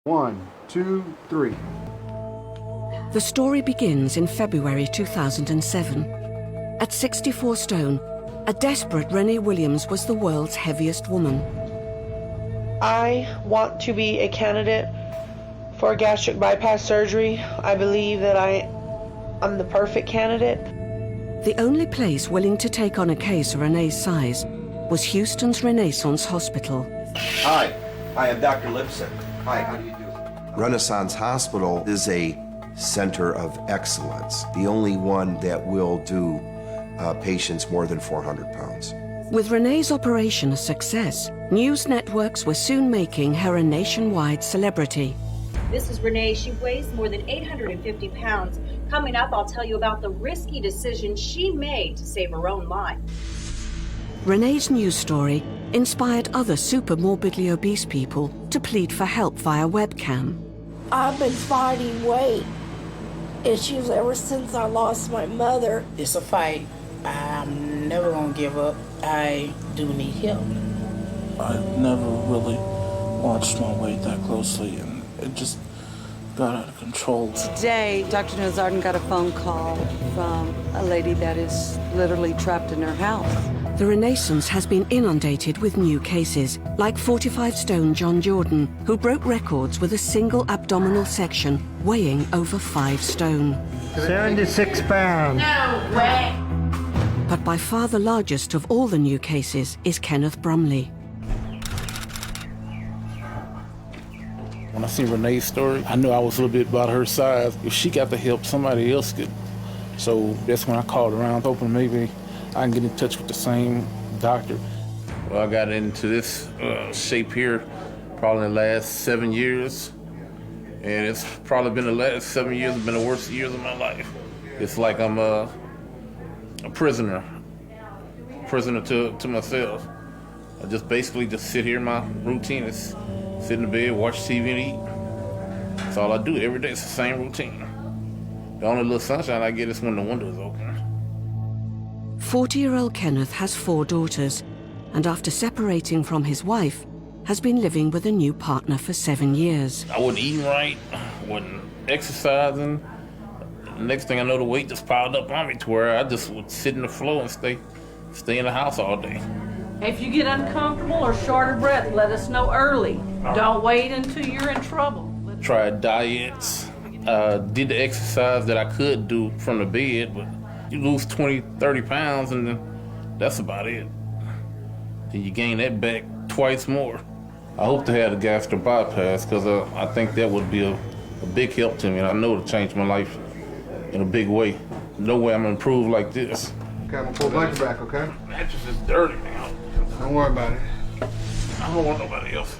1, 2, 3. The story begins in February 2007. At 64 stone, a desperate Renee Williams was the world's heaviest woman. I want to be a candidate for gastric bypass surgery. I believe that I'm the perfect candidate. The only place willing to take on a case of Renee's size was Houston's Renaissance Hospital. Hi, I am Dr. Lipson. Hi, how do you do? Renaissance Hospital is a center of excellence, the only one that will do patients more than 400 pounds. With Renee's operation a success, news networks were soon making her a nationwide celebrity. This is Renee. She weighs more than 850 pounds. Coming up, I'll tell you about the risky decision she made to save her own life. Renee's news story inspired other super morbidly obese people to plead for help via webcam. I've been fighting weight issues ever since I lost my mother. It's a fight. I'm never gonna give up. I do need help. I've never really watched my weight that closely, and it just got out of control. Today, Dr. Nazardin got a phone call from a lady that is literally trapped in her house. The Renaissance has been inundated with new cases, like 45-stone John Jordan, who broke records with a single abdominal section weighing over 5 stone. 76 pounds. No way. But by far the largest of all the new cases is Kenneth Brumley. When I see Renee's story, I knew I was a little bit about her size. If she got the help, somebody else could. So that's when I called around, hoping maybe I can get in touch with the same doctor. Well, I got into this shape here probably in the last 7 years. And it's probably been the last 7 years have been the worst years of my life. It's like I'm a prisoner to myself. I just basically just sit here. My routine is sit in the bed, watch TV and eat. That's all I do every day. It's the same routine. The only little sunshine I get is when the window is open. 40-year-old Kenneth has 4 daughters, and after separating from his wife, has been living with a new partner for 7 years. I wasn't eating right, wasn't exercising. The next thing I know, the weight just piled up on me to where I just would sit in the floor and stay in the house all day. If you get uncomfortable or short of breath, let us know early. Don't wait until you're in trouble. Tried diets, did the exercise that I could do from the bed, but you lose 20, 30 pounds and then that's about it. Then you gain that back twice more. I hope to have the gastric bypass because I think that would be a big help to me. I know it'll change my life in a big way. No way I'm gonna improve like this. Okay, I'm gonna pull blanket back, okay? The mattress is dirty now. Don't worry about it. I don't want nobody else.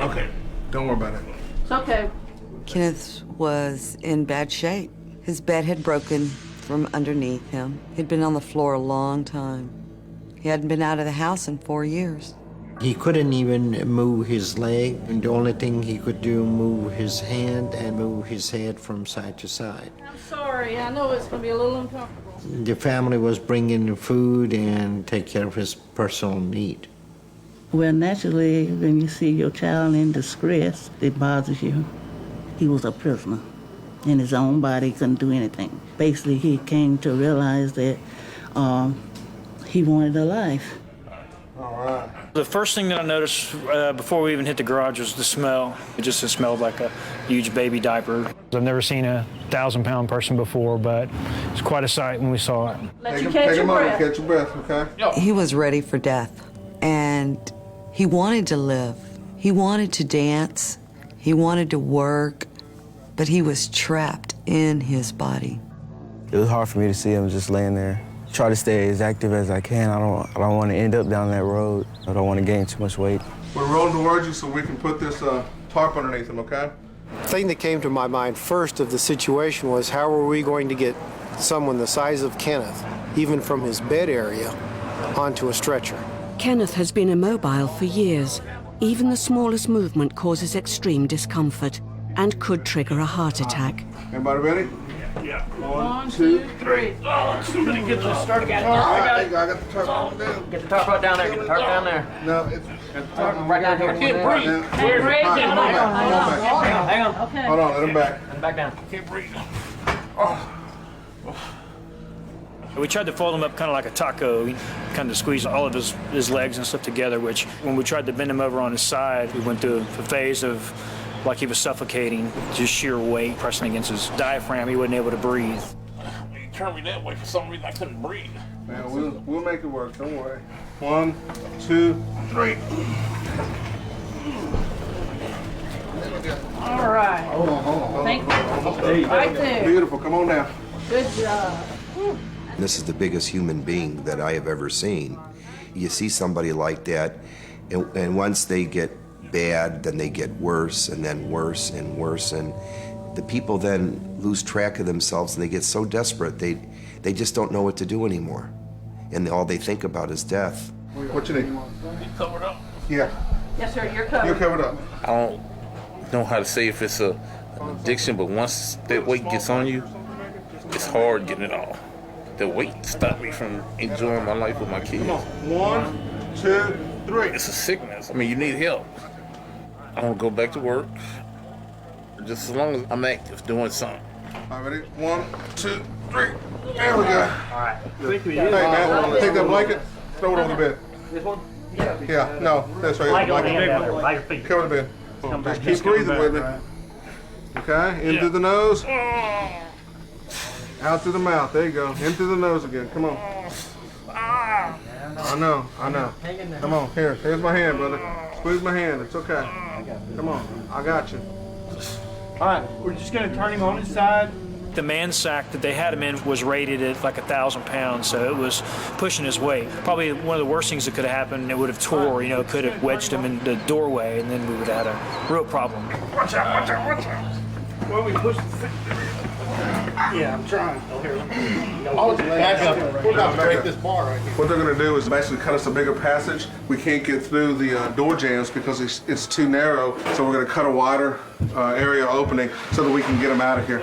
Okay. Don't worry about it. It's okay. Kenneth was in bad shape. His bed had broken from underneath him. He'd been on the floor a long time. He hadn't been out of the house in 4 years. He couldn't even move his leg, and the only thing he could do move his hand and move his head from side to side. I'm sorry. I know it's going to be a little uncomfortable. The family was bringing the food and take care of his personal need. Well, naturally, when you see your child in distress, it bothers you. He was a prisoner in his own body, couldn't do anything. Basically, he came to realize that he wanted a life. All right. The first thing that I noticed before we even hit the garage was the smell. It just smelled like a huge baby diaper. I've never seen a 1,000-pound person before, but it's quite a sight when we saw it. Let you catch your breath. Catch your breath, okay? He was ready for death, and he wanted to live. He wanted to dance. He wanted to work, but he was trapped in his body. It was hard for me to see him just laying there. Try to stay as active as I can. I don't want to end up down that road. I don't want to gain too much weight. We're rolling towards you so we can put this tarp underneath him, okay? The thing that came to my mind first of the situation was how were we going to get someone the size of Kenneth, even from his bed area, onto a stretcher? Kenneth has been immobile for years. Even the smallest movement causes extreme discomfort and could trigger a heart attack. Everybody ready? Yeah. 1, 2, 3. Oh, somebody get this started. I got the tarp down. Get the tarp right down there. Get the tarp down there. No, it's Right down here. I can't breathe. Hey, Ray, get Come on back. Okay. Hold on, let him back. And back down. Can't breathe. We tried to fold him up kind of like a taco. We kind of squeezed all of his legs and stuff together, which when we tried to bend him over on his side, we went through a phase of like he was suffocating, just sheer weight pressing against his diaphragm. He wasn't able to breathe. When you turned me that way, for some reason I couldn't breathe. Man, we'll make it work, don't worry. 1, 2, 3. All right. Hold on. Thank you. Right there. Beautiful, come on down. Good job. This is the biggest human being that I have ever seen. You see somebody like that, and once they get bad, then they get worse, and then worse and worse, and the people then lose track of themselves, and they get so desperate, they just don't know what to do anymore. And all they think about is death. What you need? You covered up? Yeah. Yes, sir, you're covered. You're covered up. I don't know how to say if it's an addiction, but once that weight gets on you, it's hard getting it off. The weight stopped me from enjoying my life with my kids. Come on. 1, 2, 3. It's a sickness. I mean, you need help. I want to go back to work, just as long as I'm active, doing something. All right, ready? 1, 2, 3. There we go. All right. Hey, man, take that blanket, throw it on the bed. This one? Yeah, no, that's right. Blanket. Cover the bed. Just keep breathing with me. Okay, in through the nose. Out through the mouth. There you go. In through the nose again. Come on. I know. Come on. Here's my hand, brother. Squeeze my hand. It's okay. Come on. I got you. All right. We're just going to turn him on his side. The man sack that they had him in was rated at like 1,000 pounds, so it was pushing his weight. Probably one of the worst things that could have happened, it would have tore, could have wedged him in the doorway, and then we would have had a real problem. Watch out. Well, we push the... Yeah, I'm trying. Back up. We're about to break this bar right here. What they're going to do is basically cut us a bigger passage. We can't get through the door jambs because it's too narrow, so we're going to cut a wider area opening so that we can get them out of here.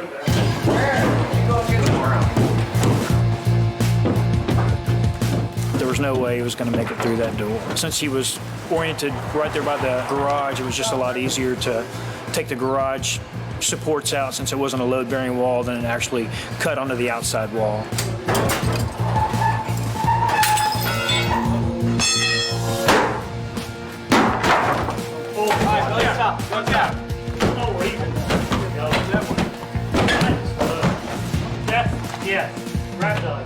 There was no way he was going to make it through that door. Since he was oriented right there by the garage, it was just a lot easier to take the garage supports out, since it wasn't a load-bearing wall, than it actually cut onto the outside wall. Watch out. Oh, we're even. That one. Yes. Right done.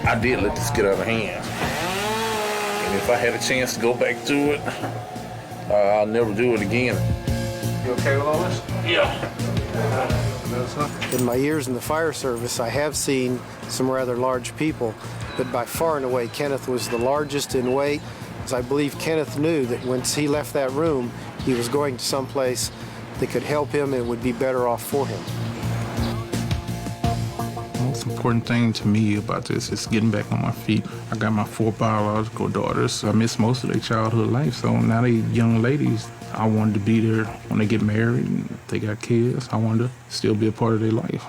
I did let this get out of hand. And if I had a chance to go back to it, I'll never do it again. You okay with all this? Yeah. In my years in the fire service, I have seen some rather large people, but by far and away, Kenneth was the largest in weight. As I believe Kenneth knew that once he left that room, he was going to someplace that could help him and would be better off for him. The most important thing to me about this is getting back on my feet. I got my 4 biological daughters. I missed most of their childhood life, so now they young ladies. I wanted to be there when they get married and if they got kids. I wanted to still be a part of their life.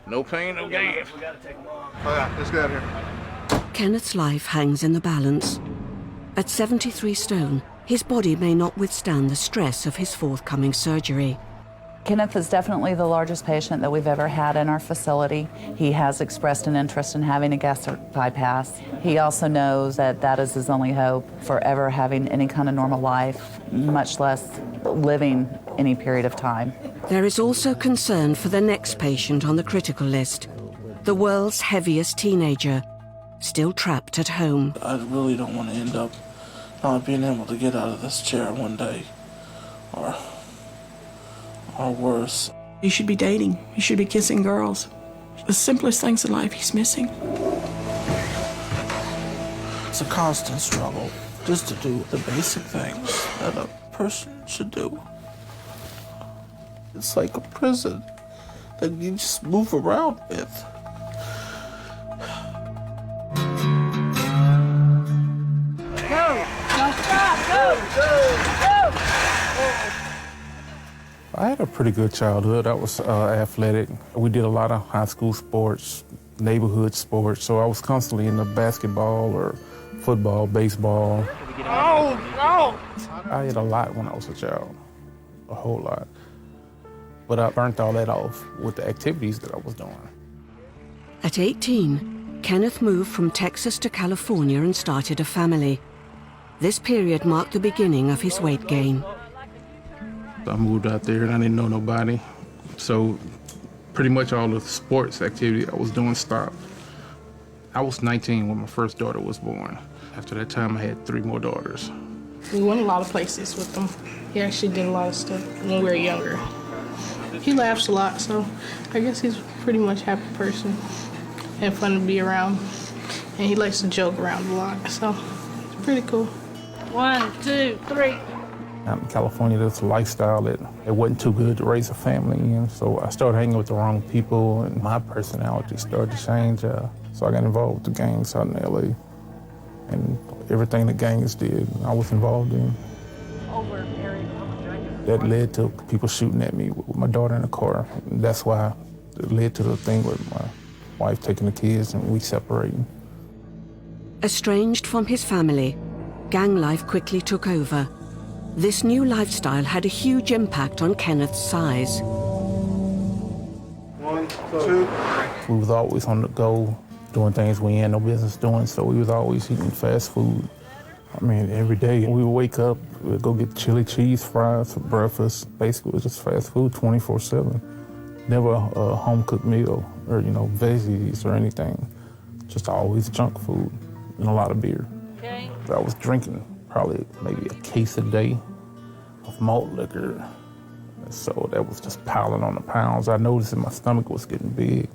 No pain, no gain. All right, let's get out of here. Kenneth's life hangs in the balance. At 73 stone, his body may not withstand the stress of his forthcoming surgery. Kenneth is definitely the largest patient that we've ever had in our facility. He has expressed an interest in having a gastric bypass. He also knows that that is his only hope for ever having any kind of normal life, much less living any period of time. There is also concern for the next patient on the critical list, the world's heaviest teenager, still trapped at home. I really don't want to end up not being able to get out of this chair one day, or worse. He should be dating. He should be kissing girls. The simplest things in life he's missing. It's a constant struggle just to do the basic things that a person should do. It's like a prison that you just move around with. Go! Don't stop! Go! Go! I had a pretty good childhood. I was athletic. We did a lot of high school sports, neighborhood sports, so I was constantly in the basketball or football, baseball. Oh, no! I ate a lot when I was a child, a whole lot. But I burnt all that off with the activities that I was doing. At 18, Kenneth moved from Texas to California and started a family. This period marked the beginning of his weight gain. I moved out there and I didn't know nobody. So pretty much all the sports activity I was doing stopped. I was 19 when my first daughter was born. After that time, I had 3 more daughters. We went a lot of places with him. He actually did a lot of stuff when we were younger. He laughs a lot, so I guess he's pretty much a happy person and fun to be around. And he likes to joke around a lot, so it's pretty cool. 1, 2, 3. Out in California, there's a lifestyle that it wasn't too good to raise a family in, so I started hanging with the wrong people, and my personality started to change. So I got involved with the gangs out in LA, and everything the gangs did, I was involved in. That led to people shooting at me with my daughter in the car. And that's why it led to the thing with my wife taking the kids and we separating. Estranged from his family, gang life quickly took over. This new lifestyle had a huge impact on Kenneth's size. 1, 2. We was always on the go, doing things we had no business doing, so we was always eating fast food. I mean, every day we would wake up, we'd go get chili cheese fries for breakfast. Basically, it was just fast food 24/7. Never a home-cooked meal or, veggies or anything. Just always junk food and a lot of beer. Okay. I was drinking probably maybe a case a day of malt liquor. So that was just piling on the pounds. I noticed that my stomach was getting big,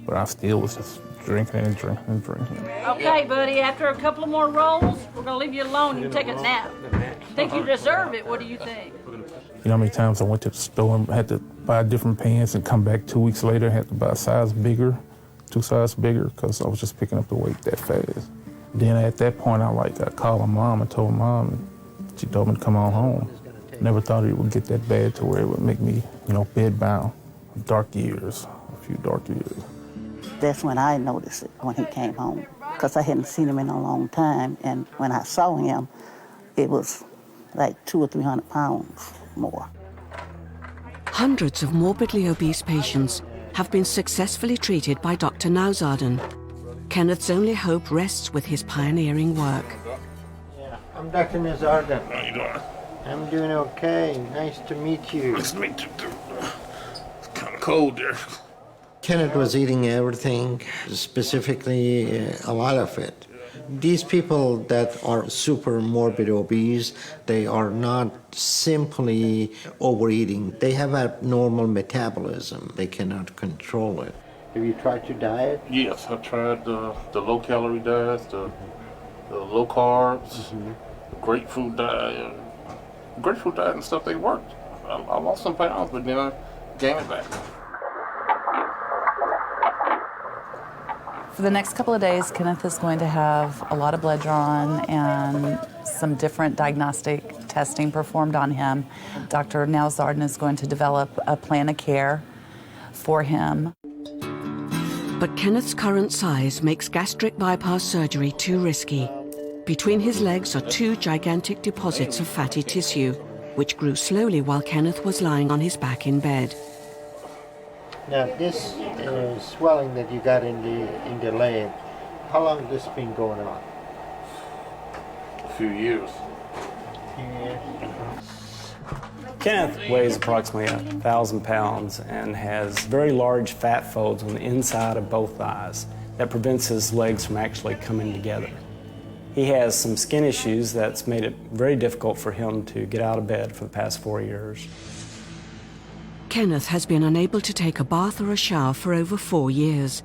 but I still was just drinking and drinking and drinking. Okay, buddy, after a couple of more rolls, we're going to leave you alone. You can take a nap. Think you deserve it. What do you think? You know how many times I went to the store and had to buy different pants and come back 2 weeks later and had to buy a size bigger, 2 sizes bigger, because I was just picking up the weight that fast. Then at that point, I called my mom and told Mom, and she told me to come on home. Never thought it would get that bad to where it would make me, bedbound. Dark years, a few dark years. That's when I noticed it, when he came home, because I hadn't seen him in a long time. And when I saw him, it was like 200 or 300 pounds more. Hundreds of morbidly obese patients have been successfully treated by Dr. Nauzarden. Kenneth's only hope rests with his pioneering work. I'm Dr. Nauzarden. How you doing? I'm doing okay. Nice to meet you. Nice to meet you, too. It's kind of cold there. Kenneth was eating everything, specifically a lot of it. These people that are super morbid obese, they are not simply overeating. They have abnormal metabolism. They cannot control it. Have you tried to diet? Yes, I tried the low-calorie diets, the low carbs, the grapefruit diet. Grapefruit diet and stuff, they worked. I lost some pounds, but then I gained it back. For the next couple of days, Kenneth is going to have a lot of blood drawn and some different diagnostic testing performed on him. Dr. Nauzarden is going to develop a plan of care for him. But Kenneth's current size makes gastric bypass surgery too risky. Between his legs are 2 gigantic deposits of fatty tissue, which grew slowly while Kenneth was lying on his back in bed. Now, this swelling that you got in the leg, how long has this been going on? A few years. Kenneth weighs approximately 1,000 pounds and has very large fat folds on the inside of both thighs that prevents his legs from actually coming together. He has some skin issues that's made it very difficult for him to get out of bed for the past 4 years. Kenneth has been unable to take a bath or a shower for over 4 years.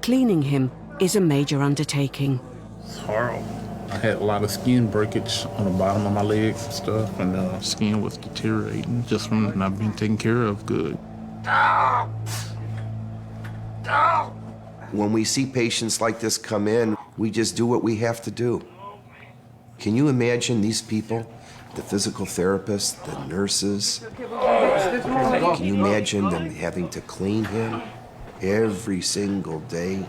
Cleaning him is a major undertaking. It's horrible. I had a lot of skin breakage on the bottom of my legs and stuff, and the skin was deteriorating just from not being taken care of good. When we see patients like this come in, we just do what we have to do. Can you imagine these people? The physical therapists, the nurses. Can you imagine them having to clean him every single day?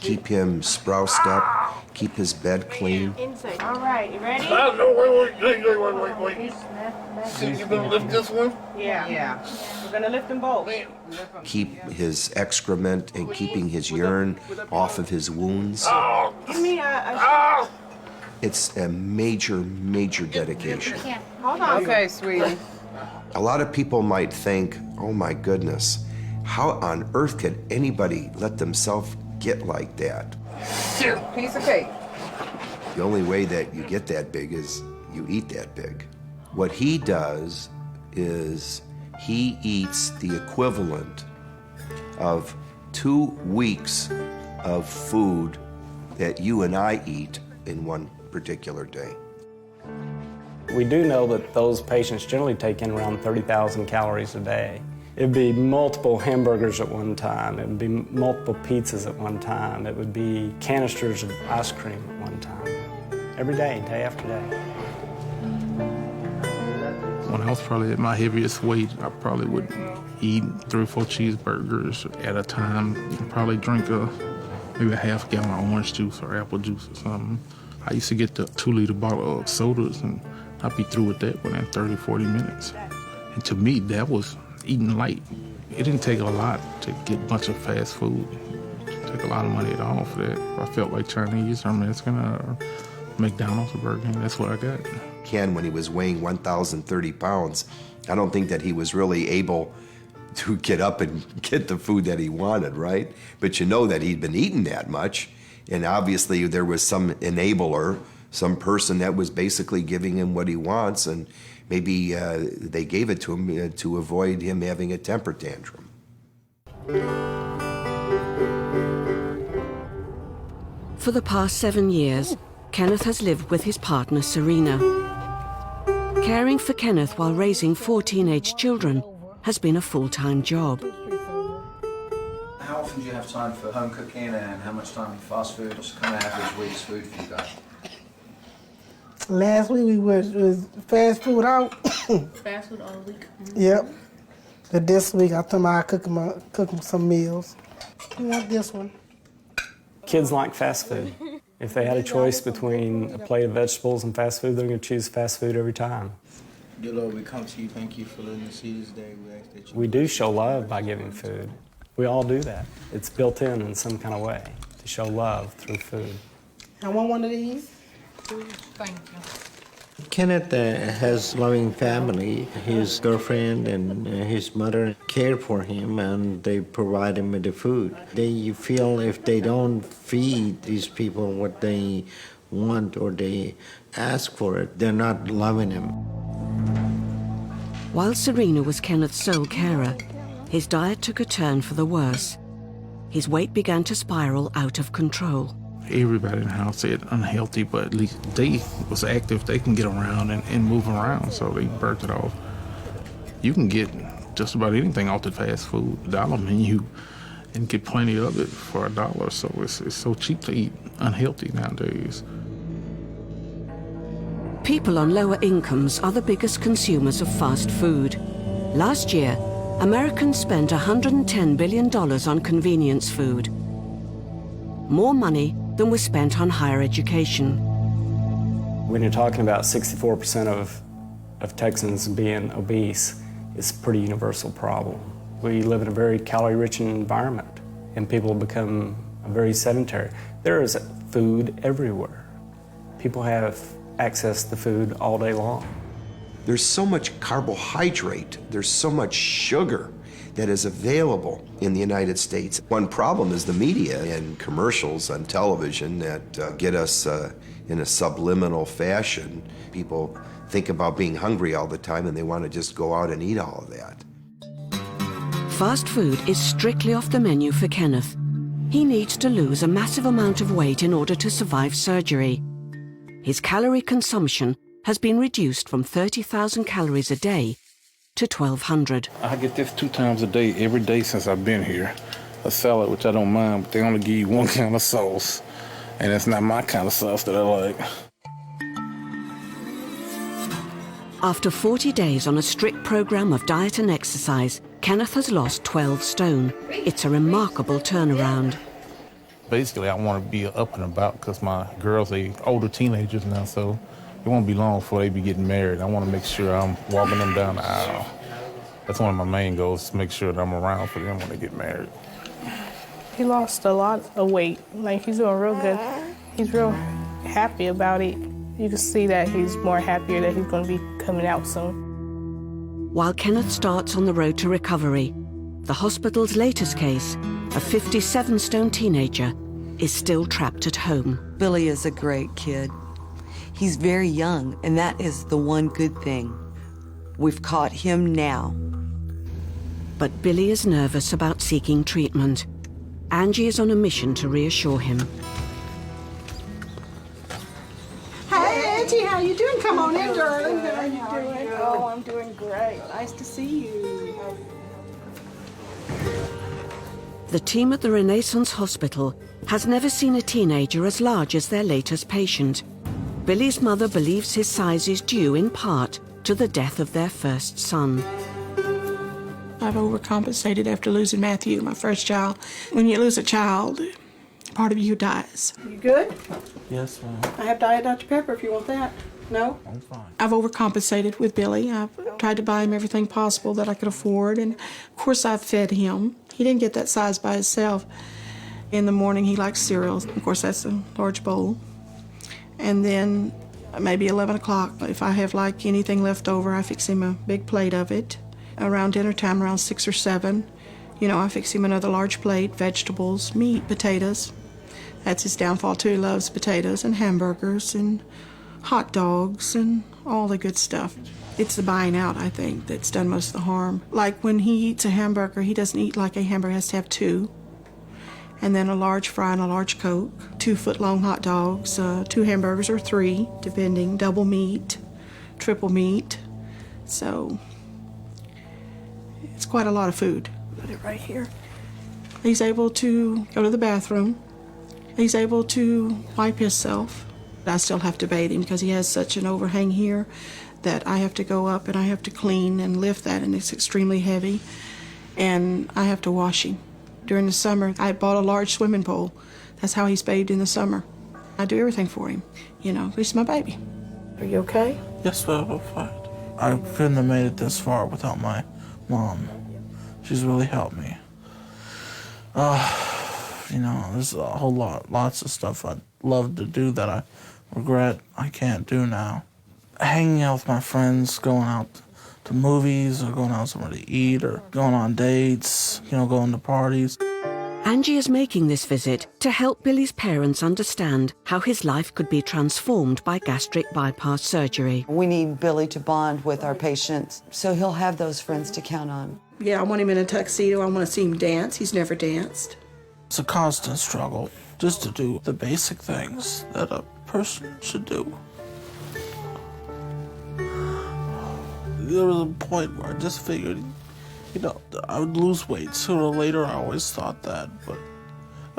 keep him sproused up, keep his bed clean. All right, you ready? Wait. You gonna lift this one? Yeah. We're gonna lift them both. Keep his excrement and keeping his urine off of his wounds. Give me a It's a major, major dedication. Hold on. Okay, sweetie. A lot of people might think, oh my goodness, how on earth could anybody let themselves get like that? Piece of cake. The only way that you get that big is you eat that big. What he does is he eats the equivalent of 2 weeks of food that you and I eat in one particular day. We do know that those patients generally take in around 30,000 calories a day. It'd be multiple hamburgers at one time. It would be multiple pizzas at one time. It would be canisters of ice cream at one time. Every day, day after day. When I was probably at my heaviest weight, I probably would eat 3 or 4 cheeseburgers at a time. Probably drink maybe a half gallon of orange juice or apple juice or something. I used to get the 2-liter bottle of sodas and I'd be through with that within 30, 40 minutes. And to me, that was eating light. It didn't take a lot to get a bunch of fast food. It didn't take a lot of money at all for that. I felt like Chinese or Mexican or McDonald's or Burger King. That's what I got. Ken, when he was weighing 1,030 pounds, I don't think that he was really able to get up and get the food that he wanted, right? But you know that he'd been eating that much, and obviously there was some enabler, some person that was basically giving him what he wants, and maybe they gave it to him to avoid him having a temper tantrum. For the past 7 years, Kenneth has lived with his partner, Serena. Caring for Kenneth while raising 4 teenage children has been a full-time job. How often do you have time for home cooking and how much time for fast food? What's kind of average week's food for you guys? Last week we was fast food out. Fast food all week. Yep. But this week I thought I'd cook them some meals. I want this one. Kids like fast food. If they had a choice between a plate of vegetables and fast food, they're going to choose fast food every time. Dear Lord, we come to you. Thank you for letting us see this day. We ask that you... We do show love by giving food. We all do that. It's built in some kind of way to show love through food. I want one of these. Thank you. Kenneth has loving family. His girlfriend and his mother care for him, and they provide him with the food. They feel if they don't feed these people what they want or they ask for it, they're not loving him. While Serena was Kenneth's sole carer, his diet took a turn for the worse. His weight began to spiral out of control. Everybody in the house said unhealthy, but at least they was active. They can get around and move around, so they burnt it off. You can get just about anything off the fast food dollar menu and get plenty of it for $1, so it's so cheap to eat unhealthy nowadays. People on lower incomes are the biggest consumers of fast food. Last year, Americans spent $110 billion on convenience food. More money than was spent on higher education. When you're talking about 64% of Texans being obese, it's a pretty universal problem. We live in a very calorie-rich environment, and people become very sedentary. There is food everywhere. People have access to food all day long. There's so much carbohydrate, there's so much sugar that is available in the United States. One problem is the media and commercials on television that get us in a subliminal fashion. People think about being hungry all the time and they want to just go out and eat all of that. Fast food is strictly off the menu for Kenneth. He needs to lose a massive amount of weight in order to survive surgery. His calorie consumption has been reduced from 30,000 calories a day to 1,200. I get this 2 times a day, every day since I've been here. A salad, which I don't mind, but they only give you 1 kind of sauce. And it's not my kind of sauce that I like. After 40 days on a strict program of diet and exercise, Kenneth has lost 12 stone. It's a remarkable turnaround. Basically, I want to be up and about because my girls are older teenagers now, so it won't be long before they be getting married. I want to make sure I'm walking them down the aisle. That's one of my main goals, to make sure that I'm around for them when they get married. He lost a lot of weight. Like, he's doing real good. He's real happy about it. You can see that he's more happier that he's going to be coming out soon. While Kenneth starts on the road to recovery, the hospital's latest case, a 57-stone teenager, is still trapped at home. Billy is a great kid. He's very young, and that is the one good thing. We've caught him now. But Billy is nervous about seeking treatment. Angie is on a mission to reassure him. Hey, Angie, how you doing? Come on in, darling. How are you doing? Oh, I'm doing great. Nice to see you. The team at the Renaissance Hospital has never seen a teenager as large as their latest patient. Billy's mother believes his size is due in part to the death of their first son. I've overcompensated after losing Matthew, my first child. When you lose a child, part of you dies. You good? Yes, ma'am. I have Diet Dr. Pepper if you want that. No? I'm fine. I've overcompensated with Billy. I've tried to buy him everything possible that I could afford, and of course I've fed him. He didn't get that size by himself. In the morning he likes cereal. Of course that's a large bowl. And then maybe 11 o'clock, if I have like anything left over, I fix him a big plate of it. Around dinner time, around 6 or 7, I fix him another large plate, vegetables, meat, potatoes. That's his downfall too. He loves potatoes and hamburgers and hot dogs and all the good stuff. It's the buying out, I think, that's done most of the harm. Like when he eats a hamburger, he doesn't eat like a hamburger, he has to have 2. And then a large fry and a large Coke, 2-foot-long hot dogs, 2 hamburgers or 3, depending, double meat, triple meat. So it's quite a lot of food. Put it right here. He's able to go to the bathroom. He's able to wipe himself. I still have to bathe him because he has such an overhang here that I have to go up and I have to clean and lift that, and it's extremely heavy. And I have to wash him. During the summer, I bought a large swimming pool. That's how he's bathed in the summer. I do everything for him. He's my baby. Are you okay? Yes, ma'am, I'm fine. I couldn't have made it this far without my mom. She's really helped me. There's a whole lots of stuff I'd love to do that I regret I can't do now. Hanging out with my friends, going out to movies, or going out somewhere to eat, or going on dates, going to parties. Angie is making this visit to help Billy's parents understand how his life could be transformed by gastric bypass surgery. We need Billy to bond with our patients, so he'll have those friends to count on. Yeah, I want him in a tuxedo. I want to see him dance. He's never danced. It's a constant struggle just to do the basic things that a person should do. There was a point where I just figured, I would lose weight sooner or later. I always thought that, but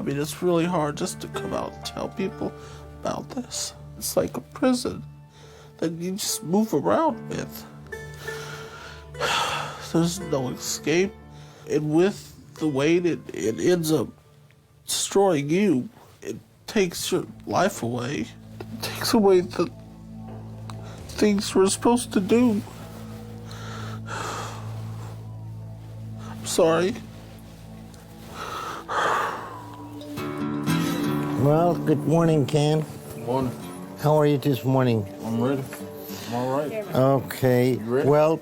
it's really hard just to come out and tell people about this. It's like a prison that you just move around with. There's no escape, and with the weight, it ends up destroying you. It takes your life away. It takes away the things we're supposed to do. I'm sorry. Well, good morning, Ken. Good morning. How are you this morning? I'm ready. I'm all right. Okay. You ready? Well,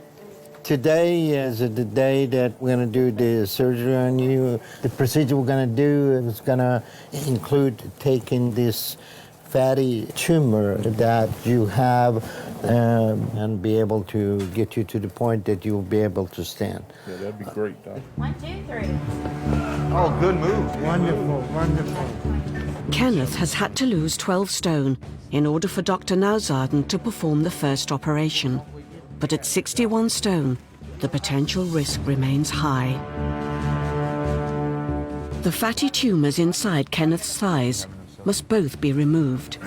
today is the day that we're going to do the surgery on you. The procedure we're going to do is going to include taking this fatty tumor that you have and be able to get you to the point that you'll be able to stand. Yeah, that'd be great, Doc. 1, 2, 3. Oh, good move. Wonderful, wonderful. Kenneth has had to lose 12 stone in order for Dr. Nauzarden to perform the first operation. But at 61 stone, the potential risk remains high. The fatty tumors inside Kenneth's thighs must both be removed.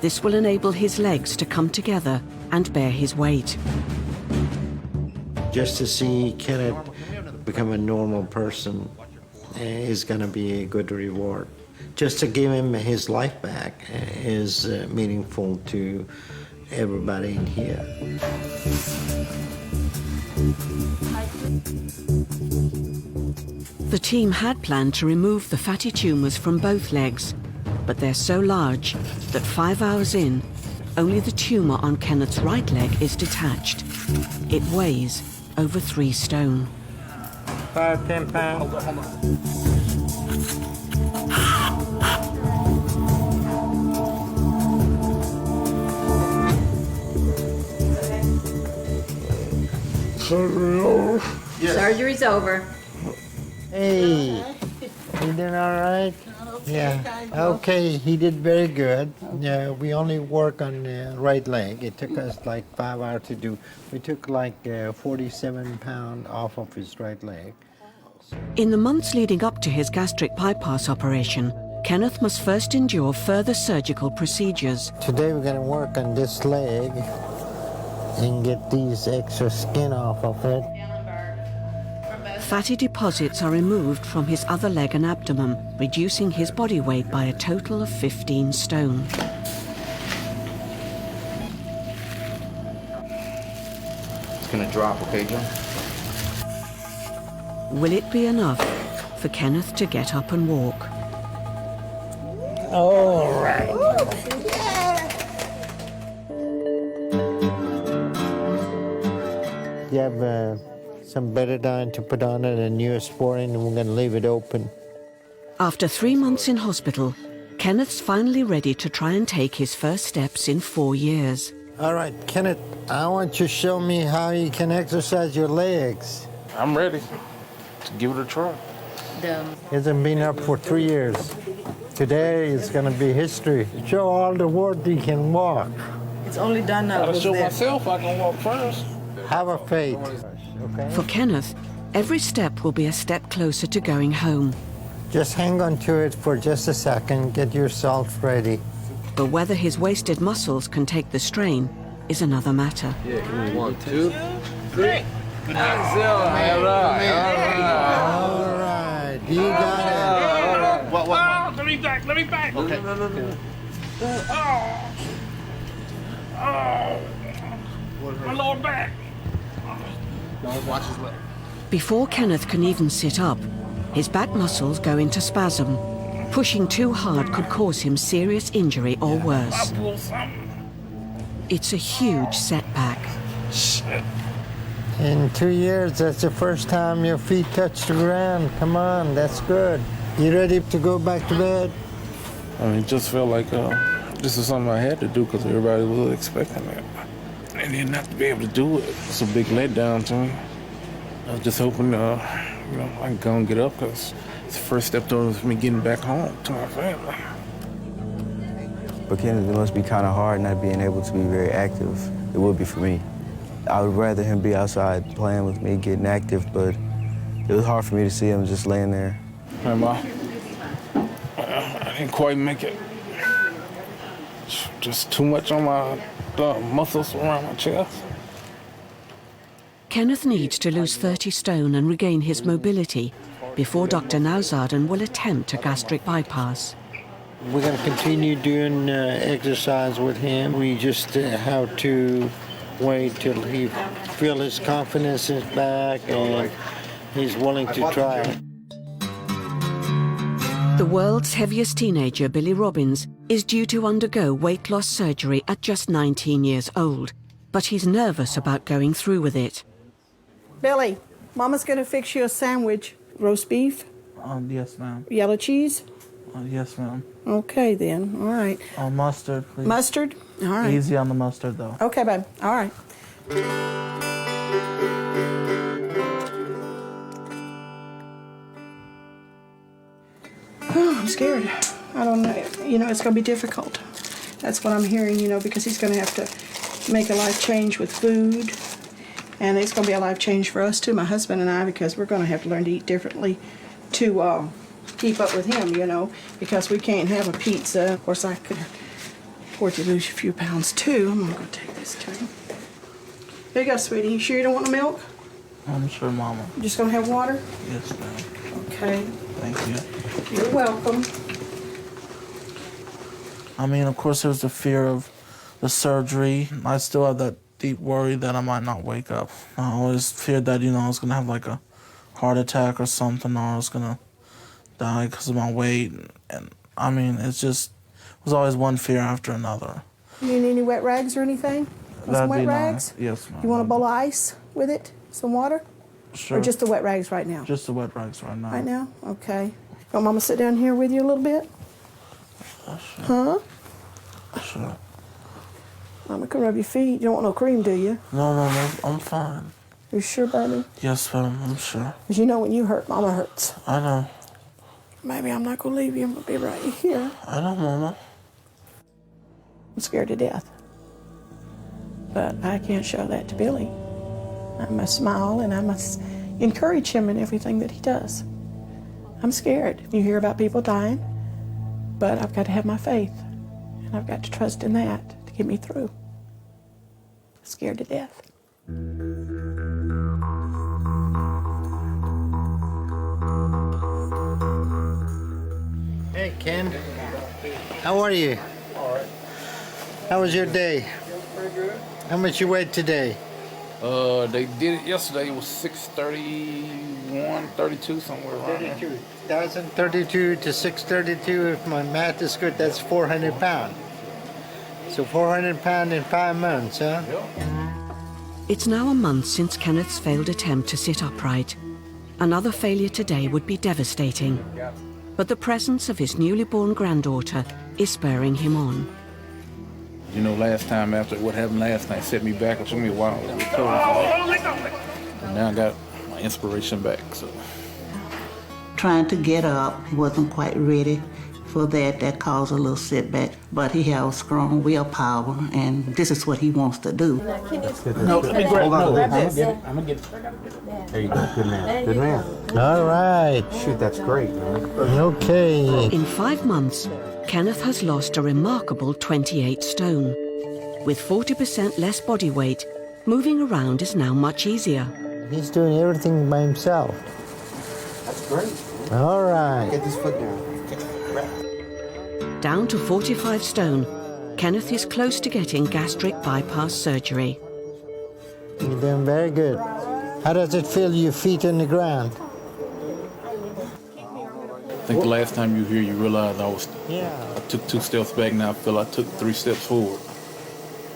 This will enable his legs to come together and bear his weight. Just to see Kenneth become a normal person is going to be a good reward. Just to give him his life back is meaningful to everybody in here. The team had planned to remove the fatty tumours from both legs, but they're so large that 5 hours in, only the tumour on Kenneth's right leg is detached. It weighs over 3 stone. 5, 10 pounds. Yes. Surgery's over. Hey, you doing all right? Yeah. Okay, he did very good. Yeah, we only work on the right leg. It took us like 5 hours to do. We took like 47 pounds off of his right leg. In the months leading up to his gastric bypass operation, Kenneth must first endure further surgical procedures. Today we're going to work on this leg and get these extra skin off of it. Fatty deposits are removed from his other leg and abdomen, reducing his body weight by a total of 15 stone. It's gonna drop, okay, John? Will it be enough for Kenneth to get up and walk? All right. You have some betadine to put on it and Neosporin, and we're going to leave it open. After 3 months in hospital, Kenneth's finally ready to try and take his first steps in 4 years. All right, Kenneth, I want you to show me how you can exercise your legs. I'm ready to give it a try. He hasn't been up for 3 years. Today is going to be history. Show all the world he can walk. It's only done now. I'll show myself I can walk first. Have a faith. Okay. For Kenneth, every step will be a step closer to going home. Just hang on to it for just a second. Get yourself ready. But whether his wasted muscles can take the strain is another matter. Yeah, 1, 2, 3. All right, you got it. What? Let me back, let me back. Okay. My lower back. Watch his leg. Before Kenneth can even sit up, his back muscles go into spasm. Pushing too hard could cause him serious injury or worse. It's a huge setback. In 2 years, that's the first time your feet touch the ground. Come on, that's good. You ready to go back to bed? I mean, it just felt like this is something I had to do because everybody was expecting it. And then not to be able to do it, it's a big letdown to me. I was just hoping, I can go and get up because it's the first step towards me getting back home to my family. But Kenneth, it must be kind of hard not being able to be very active. It would be for me. I would rather him be outside playing with me, getting active, but it was hard for me to see him just laying there. Hey, Ma, I didn't quite make it. Just too much on my muscles around my chest. Kenneth needs to lose 30 stone and regain his mobility before Dr. Nauzaden will attempt a gastric bypass. We're going to continue doing exercise with him. We just have to wait till he feels his confidence is back and he's willing to try it. The world's heaviest teenager, Billy Robbins, is due to undergo weight loss surgery at just 19 years old, but he's nervous about going through with it. Billy, Mama's going to fix you a sandwich. Roast beef? Yes, ma'am. Yellow cheese? Yes, ma'am. Okay, then. All right. Mustard, please. Mustard? All right. Easy on the mustard, though. Okay, babe. All right. Oh, I'm scared. I don't know. It's going to be difficult. That's what I'm hearing, because he's going to have to make a life change with food. And it's going to be a life change for us, too, my husband and I, because we're going to have to learn to eat differently to keep up with him, because we can't have a pizza. Of course, I could afford to lose a few pounds, too. I'm going to go take this to him. Here you go, sweetie. You sure you don't want no milk? I'm sure, Mama. You just going to have water? Yes, ma'am. Okay. Thank you. You're welcome. I mean, of course, there's the fear of the surgery. I still have that deep worry that I might not wake up. I always feared that, I was going to have like a heart attack or something, or I was going to die because of my weight. And I mean, it was always one fear after another. You need any wet rags or anything? Want some wet rags? Nice. Yes, ma'am. You want a bowl of ice with it? Some water? Sure. Or just the wet rags right now? Just the wet rags right now. Right now? Okay. Want Mama sit down here with you a little bit? Sure. Huh? Sure. Mama can rub your feet. You don't want no cream, do you? No, I'm fine. You sure, baby? Yes, ma'am, I'm sure. Because you know when you hurt, Mama hurts. I know. Maybe I'm not going to leave you. I'm going to be right here. I know, Mama. I'm scared to death. But I can't show that to Billy. I must smile and I must encourage him in everything that he does. I'm scared. You hear about people dying, but I've got to have my faith. And I've got to trust in that to get me through. I'm scared to death. Hey, Ken. How are you? All right. How was your day? Pretty good. How much you weighed today? They did it yesterday. It was 631, 32, somewhere around there. 1,032 to 632, if my math is good, that's 400 pounds. So 400 pounds in 5 months, huh? It's now a month since Kenneth's failed attempt to sit upright. Another failure today would be devastating. But the presence of his newly born granddaughter is spurring him on. Last time after what happened last night set me back. It took me a while to recover. And now I got my inspiration back. So Trying to get up, wasn't quite ready for that. That caused a little setback. But he has strong willpower, and this is what he wants to do. No, let me grab. No, I'm gonna get it. There you go. Good man. Good man. All right. Shoot, that's great, man. Okay. In 5 months, Kenneth has lost a remarkable 28 stone. With 40% less body weight, moving around is now much easier. He's doing everything by himself. That's great. All right. Get this foot down. Down to 45 stone, Kenneth is close to getting gastric bypass surgery. You're doing very good. How does it feel, your feet on the ground? I think the last time you were here, you realized I took 2 steps back. Now I feel I took 3 steps forward.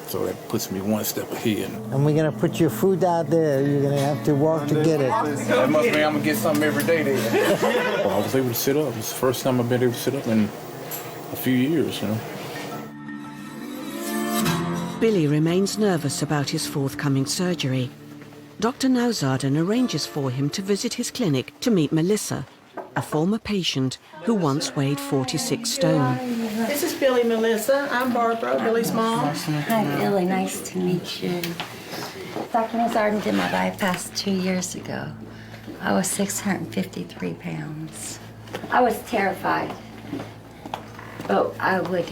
So that puts me 1 step ahead. And we're going to put your food out there. You're going to have to walk to get it. That must mean I'm going to get something every day then. Well, I was able to sit up. It's the first time I've been able to sit up in a few years, Billy remains nervous about his forthcoming surgery. Dr. Nauzaden arranges for him to visit his clinic to meet Melissa, a former patient who once weighed 46 stone. This is Billy, Melissa. I'm Barbara, Billy's mom. Hi, Billy. Nice to meet you. Dr. Nazarden did my bypass 2 years ago. I was 653 pounds. I was terrified, but I would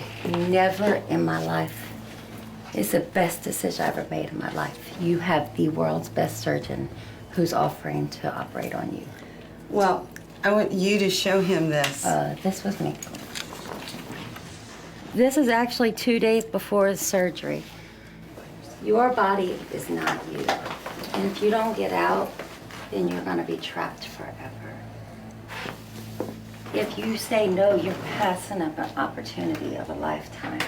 never in my life. It's the best decision I ever made in my life. You have the world's best surgeon who's offering to operate on you. Well, I want you to show him this. This was me. This is actually 2 days before the surgery. Your body is not you. And if you don't get out, then you're going to be trapped forever. If you say no, you're passing up an opportunity of a lifetime.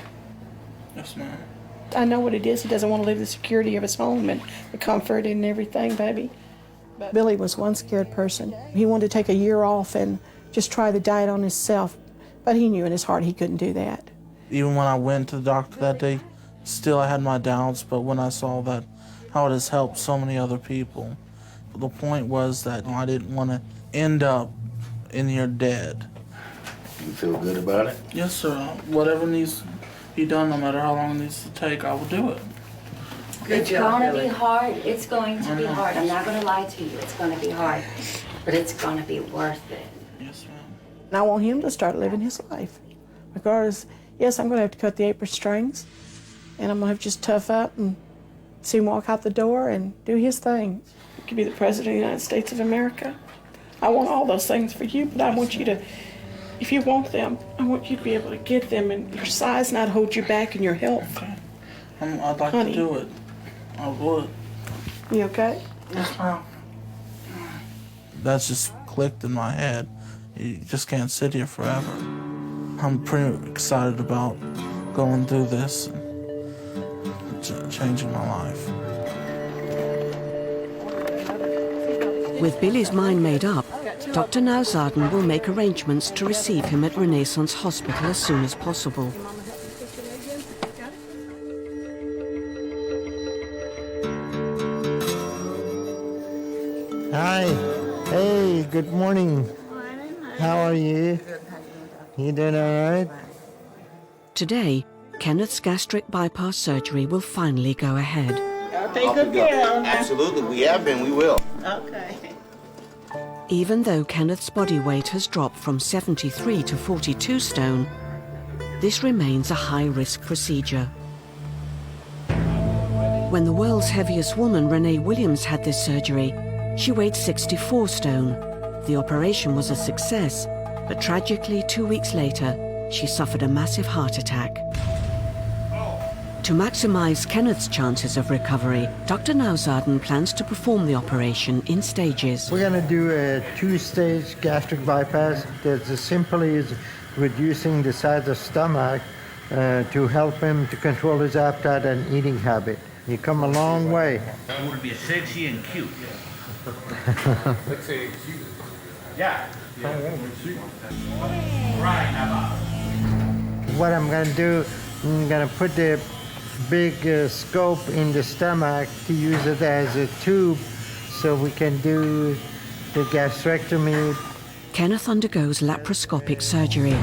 Yes, ma'am. I know what it is. He doesn't want to leave the security of his home and the comfort and everything, baby. But Billy was one scared person. He wanted to take a year off and just try the diet on himself, but he knew in his heart he couldn't do that. Even when I went to the doctor that day, still I had my doubts, but when I saw that how it has helped so many other people, the point was that I didn't want to end up in here dead. You feel good about it? Yes, sir. Whatever needs to be done, no matter how long it needs to take, I will do it. It's going to be hard. It's going to be hard. I'm not going to lie to you. It's going to be hard, but it's going to be worth it. Yes, ma'am. And I want him to start living his life. Regardless, yes, I'm going to have to cut the apron strings, and I'm going to have to just tough up and see him walk out the door and do his thing. He could be the President of the United States of America. I want all those things for you, but I want you to If you want them, I want you to be able to get them and your size not hold you back in your health. Okay. I'd like Honey. to do it. I would. You okay? Yes, ma'am. That's just clicked in my head. You just can't sit here forever. I'm pretty excited about going through this and changing my life. With Billy's mind made up, Dr. Nauzarden will make arrangements to receive him at Renaissance Hospital as soon as possible. Hi. Hey, good morning. How are you? You doing all right? Today, Kenneth's gastric bypass surgery will finally go ahead. Take good care of them. Absolutely, we have been, we will. Okay. Even though Kenneth's body weight has dropped from 73 to 42 stone, this remains a high-risk procedure. When the world's heaviest woman, Renee Williams, had this surgery, she weighed 64 stone. The operation was a success, but tragically 2 weeks later, she suffered a massive heart attack. To maximize Kenneth's chances of recovery, Dr. Nauzarden plans to perform the operation in stages. We're going to do a two-stage gastric bypass that's as simply as reducing the size of stomach to help him to control his appetite and eating habit. You come a long way. I want to be sexy and cute. Sexy and cute. Yeah. Right, now. What I'm going to do, I'm going to put the big scope in the stomach to use it as a tube so we can do the gastrectomy. Kenneth undergoes laparoscopic surgery.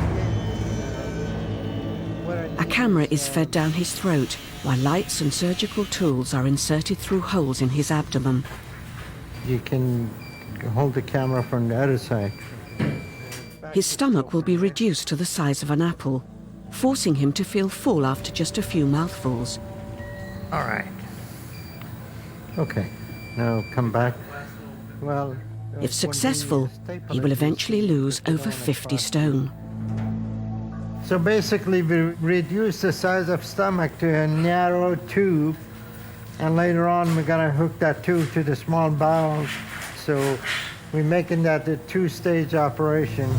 A camera is fed down his throat while lights and surgical tools are inserted through holes in his abdomen. You can hold the camera from the other side. His stomach will be reduced to the size of an apple, forcing him to feel full after just a few mouthfuls. All right. Okay, now come back. Well, if successful, he will eventually lose over 50 stone. So basically, we reduce the size of stomach to a narrow tube, and later on, we're gonna hook that tube to the small bowel. So we're making that a two-stage operation.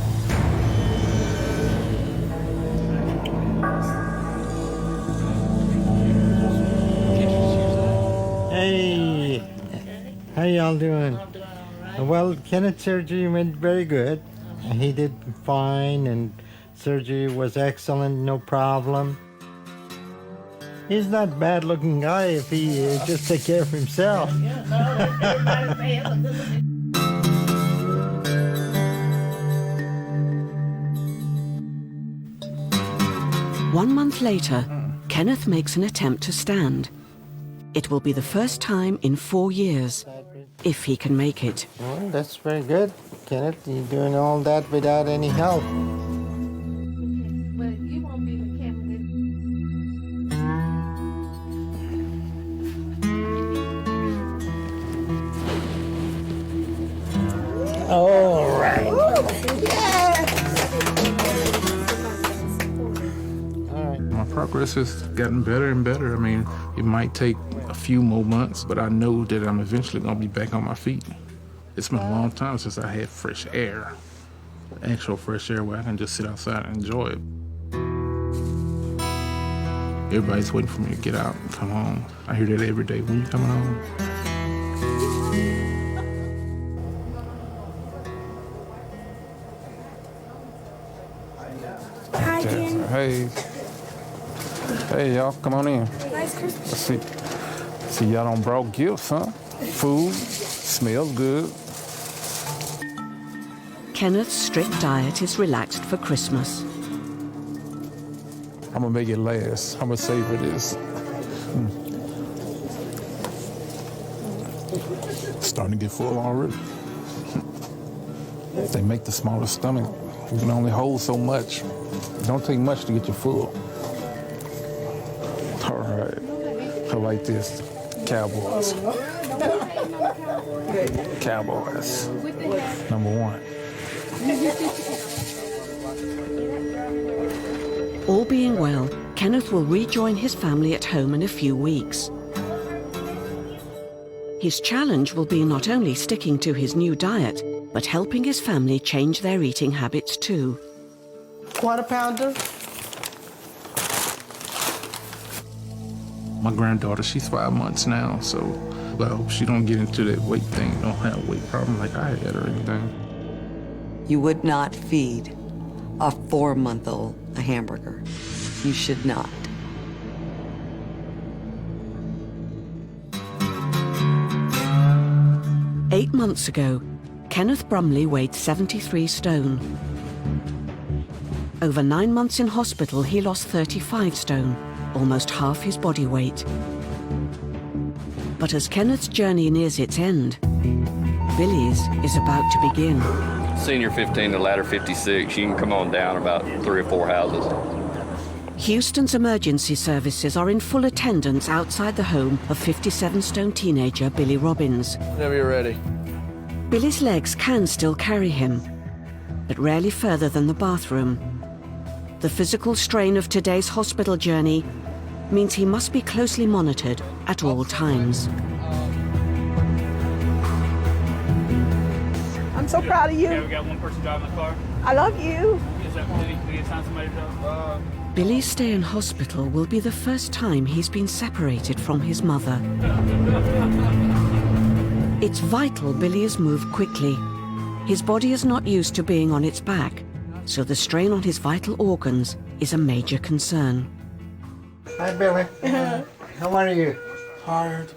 Hey, how y'all doing? Well, Kenneth's surgery went very good. He did fine, and surgery was excellent, no problem. He's not a bad-looking guy if he just take care of himself. 1 month later, Kenneth makes an attempt to stand. It will be the first time in 4 years, if he can make it. Well, that's very good, Kenneth. You're doing all that without any help. All right. My progress has gotten better and better. I mean, it might take a few more months, but I know that I'm eventually going to be back on my feet. It's been a long time since I had fresh air, actual fresh air where I can just sit outside and enjoy it. Everybody's waiting for me to get out and come home. I hear that every day. When you coming home? Hi, Jen. Hey. Hey, y'all, come on in. Nice Christmas. Let's see, y'all done brought gifts, huh? Food, smells good. Kenneth's strict diet is relaxed for Christmas. I'm gonna make it last. I'm gonna savor this. Starting to get full already. They make the smaller stomach. You can only hold so much. It don't take much to get you full. All right. I like this. Cowboys. Cowboys. #1. All being well, Kenneth will rejoin his family at home in a few weeks. His challenge will be not only sticking to his new diet, but helping his family change their eating habits too. Quarter pounder. My granddaughter, she's 5 months now, so I hope she don't get into that weight thing, don't have a weight problem like I had or anything. You would not feed a 4-month-old a hamburger. You should not. "8 months ago, Kenneth Brumley weighed 73 stone. Over 9 months in hospital, he lost 35 stone, almost half his body weight. But as Kenneth's journey nears its end, Billy's is about to begin. Senior 15 to ladder 56, you can come on down about 3 or 4 houses. Houston's emergency services are in full attendance outside the home of 57-stone teenager Billy Robbins. Whenever you're ready. Billy's legs can still carry him, but rarely further than the bathroom. The physical strain of today's hospital journey means he must be closely monitored at all times. I'm so proud of you. Okay, we got one person driving the car. I love you. Is that Billy? Can you assign somebody to drive? Billy's stay in hospital will be the first time he's been separated from his mother. It's vital Billy is moved quickly. His body is not used to being on its back, so the strain on his vital organs is a major concern. Hi, Billy. How are you? Tired.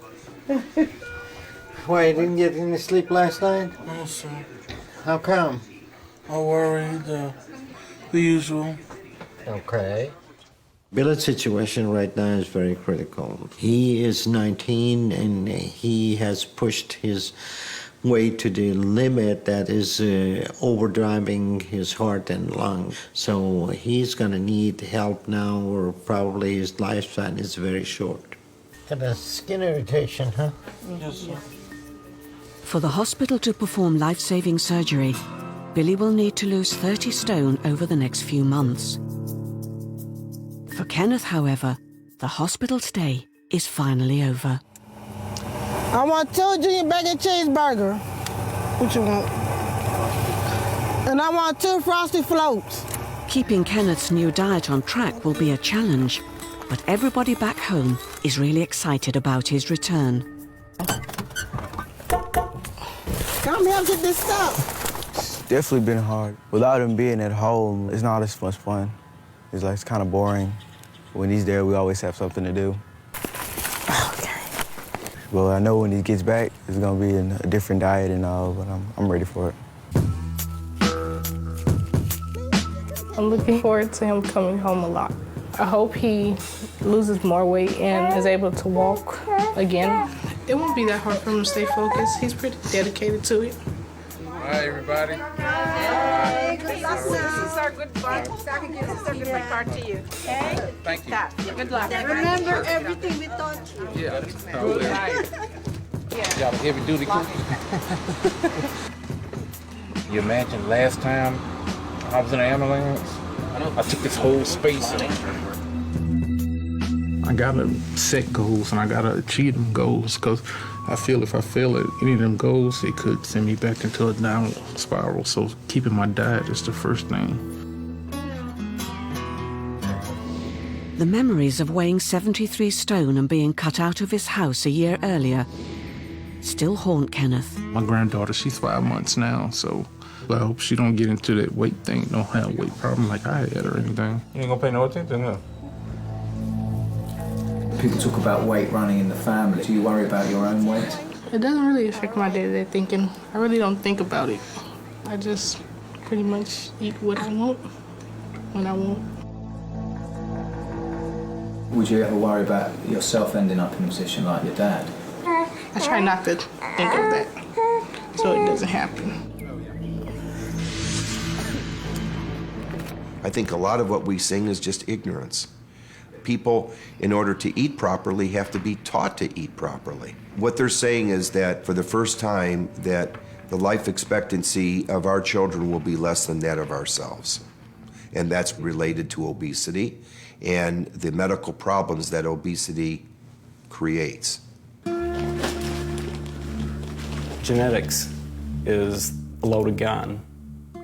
Why, you didn't get any sleep last night? No, sir. How come? I worried. The usual. Okay. Billy's situation right now is very critical. He is 19 and he has pushed his way to the limit that is overdriving his heart and lung. So he's going to need help now, or probably his lifespan is very short. Got a skin irritation, huh? Yes, sir. For the hospital to perform life-saving surgery, Billy will need to lose 30 stone over the next few months. For Kenneth, however, the hospital stay is finally over. I want 2 junior bacon cheeseburger. What you want? And I want 2 frosty floats. Keeping Kenneth's new diet on track will be a challenge, but everybody back home is really excited about his return. Come help get this stuff. It's definitely been hard. Without him being at home, it's not as much fun. It's kind of boring. When he's there, we always have something to do. Okay. Well, I know when he gets back, it's gonna be in a different diet and all, but I'm ready for it. I'm looking forward to him coming home a lot. I hope he loses more weight and is able to walk again. It won't be that hard for him to stay focused. He's pretty dedicated to it. Hi, everybody. This is our good luck. So I can give this goodbye card to you. Okay? Thank you. Good luck. Remember everything we taught you. Yeah. Good night. Y'all heavy duty cook. You imagine last time I was in an ambulance, I took this whole space. I gotta set goals and I gotta achieve them goals, because I feel if I fail at any of them goals, it could send me back into a downward spiral. So keeping my diet is the first thing. The memories of weighing 73 stone and being cut out of his house a year earlier still haunt Kenneth. My granddaughter, she's 5 months now, so I hope she don't get into that weight thing, don't have a weight problem like I had or anything. You ain't gonna pay no attention, huh? People talk about weight running in the family. Do you worry about your own weight? It doesn't really affect my day-to-day thinking. I really don't think about it. I just pretty much eat what I want when I want. Would you ever worry about yourself ending up in a position like your dad? I try not to think of that so it doesn't happen. I think a lot of what we sing is just ignorance. People, in order to eat properly, have to be taught to eat properly. What they're saying is that for the first time, that the life expectancy of our children will be less than that of ourselves. and that's related to obesity and the medical problems that obesity creates. Genetics is a loaded gun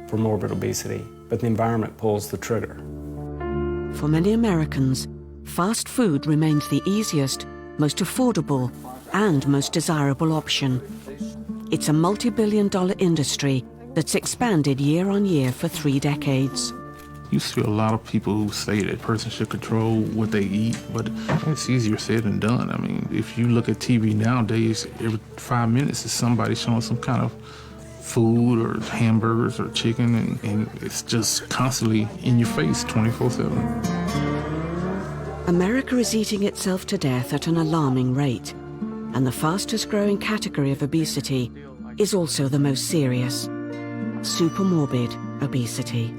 for morbid obesity, but the environment pulls the trigger. For many Americans, fast food remains the easiest, most affordable, and most desirable option. It's a multi-billion-dollar industry that's expanded year on year for 3 decades. You see a lot of people who say that a person should control what they eat, but it's easier said than done. I mean, if you look at TV nowadays, every 5 minutes is somebody showing some kind of food or hamburgers or chicken, and it's just constantly in your face 24/7. America is eating itself to death at an alarming rate, and the fastest growing category of obesity is also the most serious: supermorbid obesity.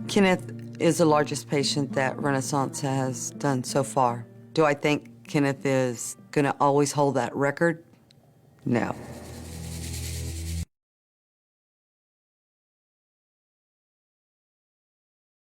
Kenneth is the largest patient that Renaissance has done so far. Do I think Kenneth is going to always hold that record? No.